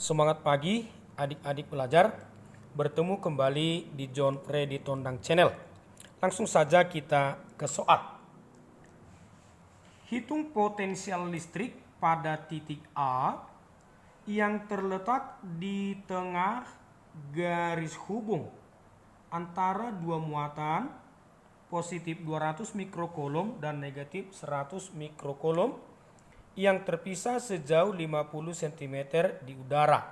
Semangat pagi adik-adik belajar, bertemu kembali di John Freddy Tondang Channel. Langsung saja kita ke soal. Hitung potensial listrik pada titik A yang terletak di tengah garis hubung antara dua muatan positif 200 mikrokulum dan negatif 100 mikrokulum yang terpisah sejauh 50 cm di udara.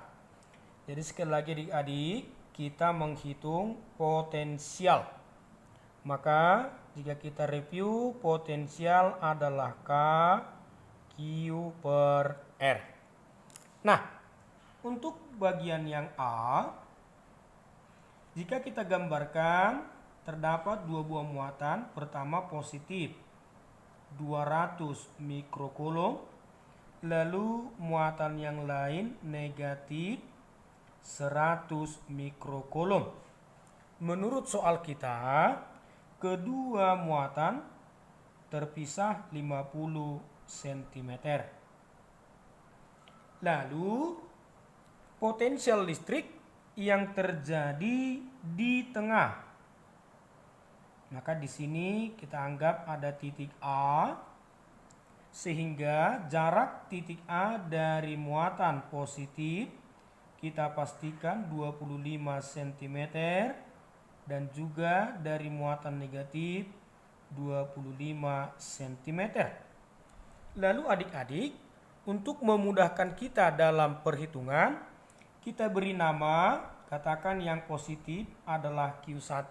Jadi sekali lagi adik-adik, kita menghitung potensial. Maka jika kita review, potensial adalah K Q per R. Nah, untuk bagian yang A, jika kita gambarkan terdapat dua buah muatan. Pertama positif 200 mikrokulum, lalu muatan yang lain negatif 100 mikrokulum. Menurut soal kita, kedua muatan terpisah 50 cm. Lalu potensial listrik yang terjadi di tengah. Maka di sini kita anggap ada titik A, sehingga jarak titik A dari muatan positif kita pastikan 25 cm dan juga dari muatan negatif 25 cm. Lalu adik-adik, untuk memudahkan kita dalam perhitungan, kita beri nama, katakan yang positif adalah Q1,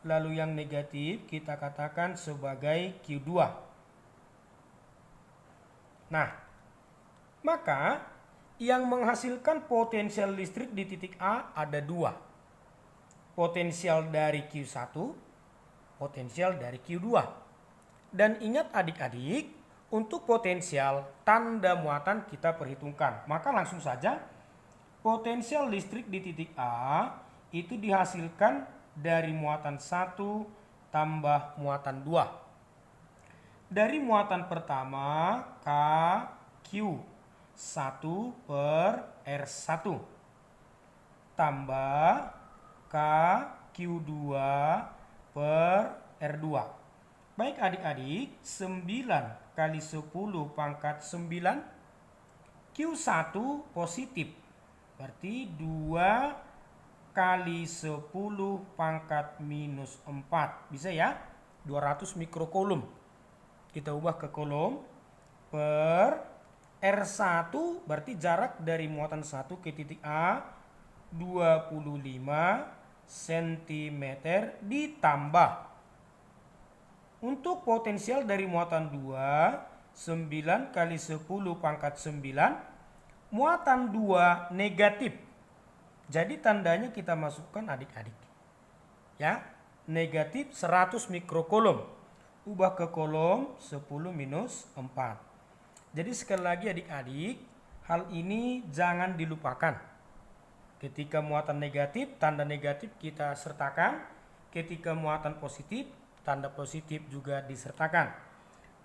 lalu yang negatif kita katakan sebagai Q2. Nah, maka yang menghasilkan potensial listrik di titik A ada dua. Potensial dari Q1, potensial dari Q2. Dan ingat adik-adik, untuk potensial tanda muatan kita perhitungkan. Maka langsung saja, potensial listrik di titik A itu dihasilkan dari muatan 1 tambah muatan 2. Dari muatan pertama K Q 1 per R1 tambah K Q2 per R2. Baik adik-adik, 9 kali 10 pangkat 9 Q1 positif. Berarti 2 kali 10 pangkat minus 4. Bisa ya? 200 mikrokulum. Kita ubah ke kulum per R1 berarti jarak dari muatan 1 ke titik A 25 cm ditambah. Untuk potensial dari muatan 2, 9 kali 10 pangkat 9, muatan 2 negatif. Jadi tandanya kita masukkan adik-adik. Ya, negatif 100 mikrokulum. Ubah ke kolom 10 minus 4. Jadi sekali lagi adik-adik, hal ini jangan dilupakan. Ketika muatan negatif, tanda negatif kita sertakan. Ketika muatan positif, tanda positif juga disertakan.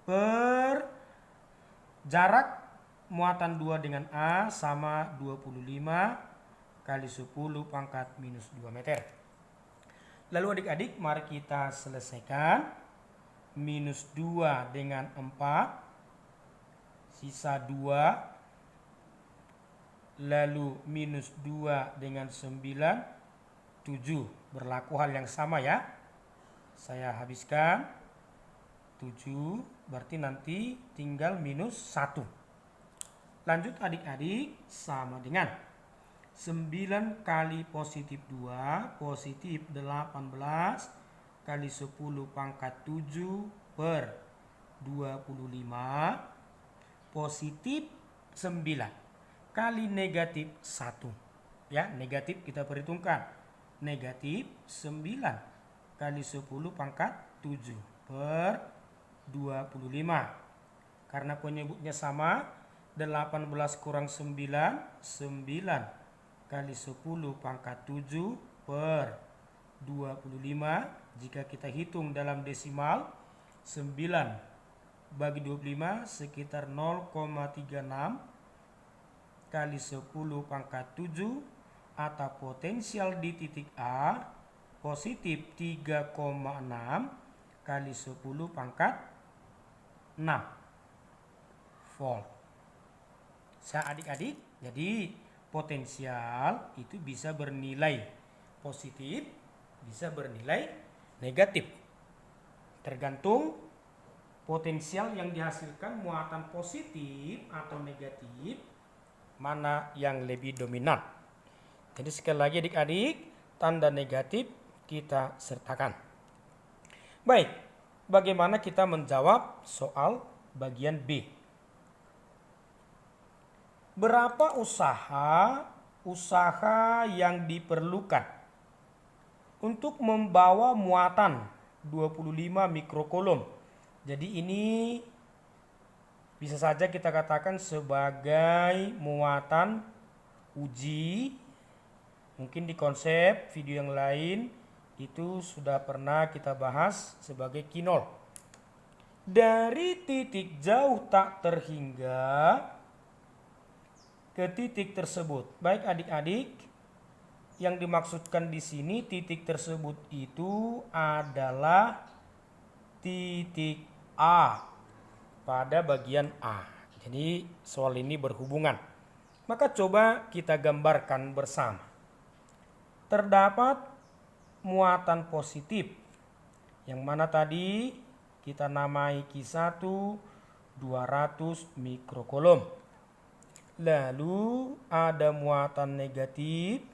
Per jarak muatan 2 dengan A sama 25 kali 10 pangkat minus 2 meter. Lalu adik-adik, mari kita selesaikan. Minus 2 dengan 4, sisa 2. Lalu minus 2 dengan 9, 7. Berlaku hal yang sama ya. Saya habiskan 7, berarti nanti tinggal minus 1. Lanjut adik-adik, sama dengan 9 kali positif 2, positif 18 kali 10 pangkat 7 per 25, positif 9 kali negatif 1. Ya, negatif kita perhitungkan. Negatif 9 kali 10 pangkat 7 per 25. Karena penyebutnya sama, 18 kurang 9, 9 kali 10 pangkat 7 per 25. Jika kita hitung dalam desimal, 9 bagi 25 sekitar 0,36 kali 10 pangkat 7 atau potensial di titik A positif 3,6 kali 10 pangkat 6 volt. Adik-adik, jadi potensial itu bisa bernilai positif, bisa bernilai negatif. Tergantung potensial yang dihasilkan muatan positif atau negatif, mana yang lebih dominan. Jadi sekali lagi adik-adik, tanda negatif kita sertakan. Baik, bagaimana kita menjawab soal bagian B? Berapa usaha yang diperlukan untuk membawa muatan 25 mikrokulum? Jadi ini bisa saja kita katakan sebagai muatan uji. Mungkin di konsep video yang lain itu sudah pernah kita bahas sebagai Q0. Dari titik jauh tak terhingga ke titik tersebut. Baik adik-adik, yang dimaksudkan di sini titik tersebut itu adalah titik A pada bagian A. Jadi soal ini berhubungan. Maka coba kita gambarkan bersama. Terdapat muatan positif yang mana tadi kita namai Q1 200 mikrokulum. Lalu ada muatan negatif.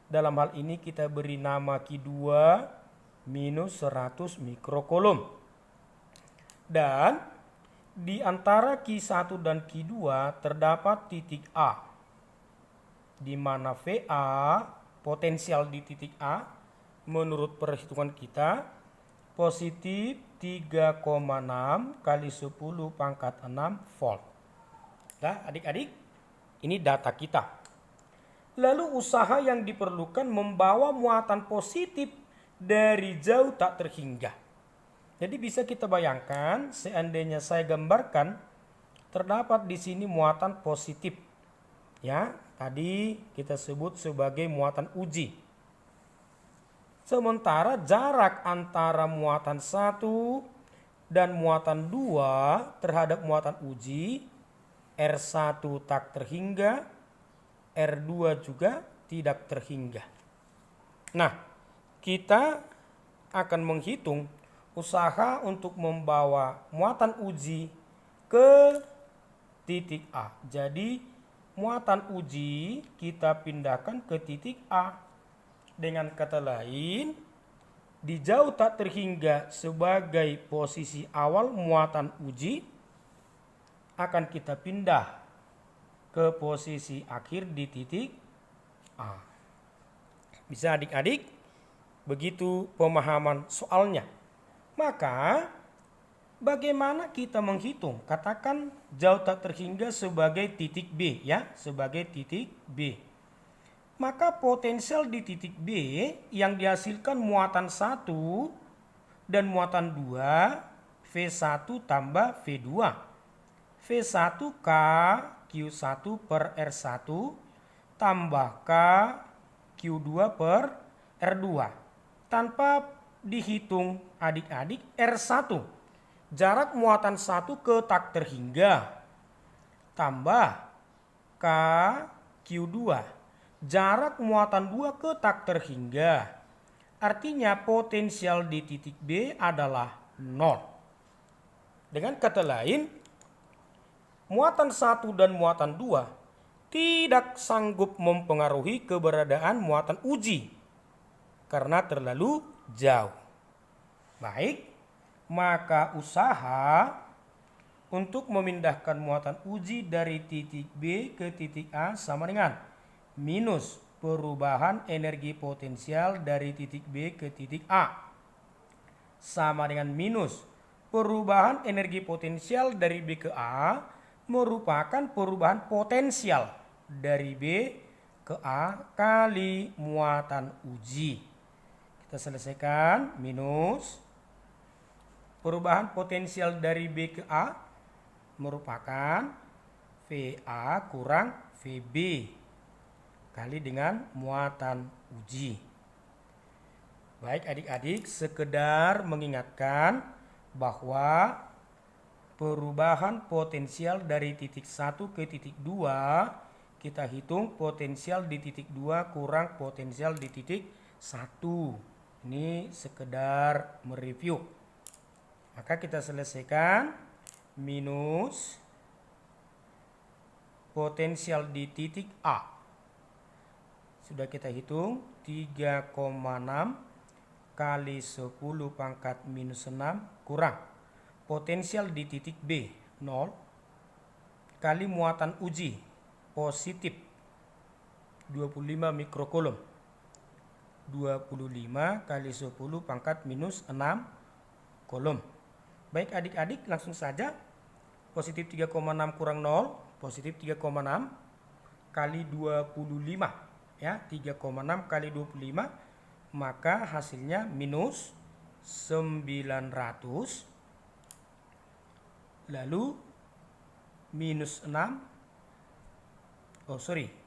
Dalam hal ini kita beri nama Q2 minus 100 mikrokulum. Dan di antara Q1 dan Q2 terdapat titik A, di mana VA, potensial di titik A, menurut perhitungan kita, positif 3,6 kali 10 pangkat 6 volt. Nah adik-adik, ini data kita. Lalu usaha yang diperlukan membawa muatan positif dari jauh tak terhingga. Jadi bisa kita bayangkan, seandainya saya gambarkan, terdapat di sini muatan positif. Ya, tadi kita sebut sebagai muatan uji. Sementara jarak antara muatan 1 dan muatan 2 terhadap muatan uji, R1 tak terhingga, R2 juga tidak terhingga. Nah, kita akan menghitung usaha untuk membawa muatan uji ke titik A. Jadi muatan uji kita pindahkan ke titik A. Dengan kata lain, di jauh tak terhingga sebagai posisi awal muatan uji akan kita pindah ke posisi akhir di titik A. Bisa adik-adik? Begitu pemahaman soalnya. Maka bagaimana kita menghitung? Katakan jauh tak terhingga sebagai titik B ya, sebagai titik B. Maka potensial di titik B yang dihasilkan muatan 1 dan muatan 2, V1 tambah V2. V1 K Q1 per R1 tambah K Q2 per R2. Tanpa dihitung adik-adik R1, jarak muatan 1 ke tak terhingga, tambah K Q2, jarak muatan 2 ke tak terhingga. Artinya potensial di titik B adalah 0. Dengan kata lain, muatan 1 dan muatan 2 tidak sanggup mempengaruhi keberadaan muatan uji karena terlalu jauh. Baik, maka usaha untuk memindahkan muatan uji dari titik B ke titik A sama dengan minus perubahan energi potensial dari titik B ke titik A sama dengan minus perubahan energi potensial dari B ke A merupakan perubahan potensial dari B ke A kali muatan uji. Kita selesaikan, minus perubahan potensial dari B ke A merupakan VA kurang VB kali dengan muatan uji. Baik adik-adik, sekedar mengingatkan bahwa perubahan potensial dari titik 1 ke titik 2, kita hitung potensial di titik 2 kurang potensial di titik 1. Ini sekedar mereview. Maka kita selesaikan minus potensial di titik A. Sudah kita hitung 3,6 kali 10 pangkat minus 6 kurang potensial di titik B 0 kali muatan uji positif 25 mikrokulum. 25 kali 10 pangkat minus 6 kolom. Baik adik-adik, langsung saja. Positif 3,6 kurang 0, positif 3,6 kali 25. Ya, 3,6 kali 25, maka hasilnya minus 900. Lalu minus 6.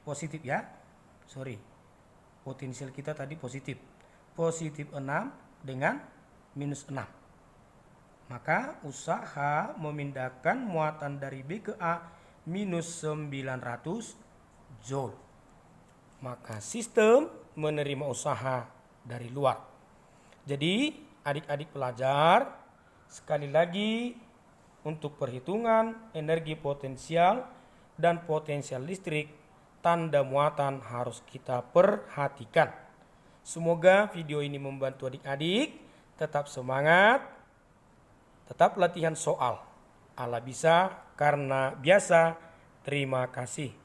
Positif ya. Potensial kita tadi positif. Positif 6 dengan minus 6. Maka usaha memindahkan muatan dari B ke A minus 900 Joule. Maka sistem menerima usaha dari luar. Jadi adik-adik pelajar, sekali lagi untuk perhitungan energi potensial dan potensial listrik, tanda muatan harus kita perhatikan. Semoga video ini membantu adik-adik. Tetap semangat, tetap latihan soal. Allah bisa karena biasa. Terima kasih.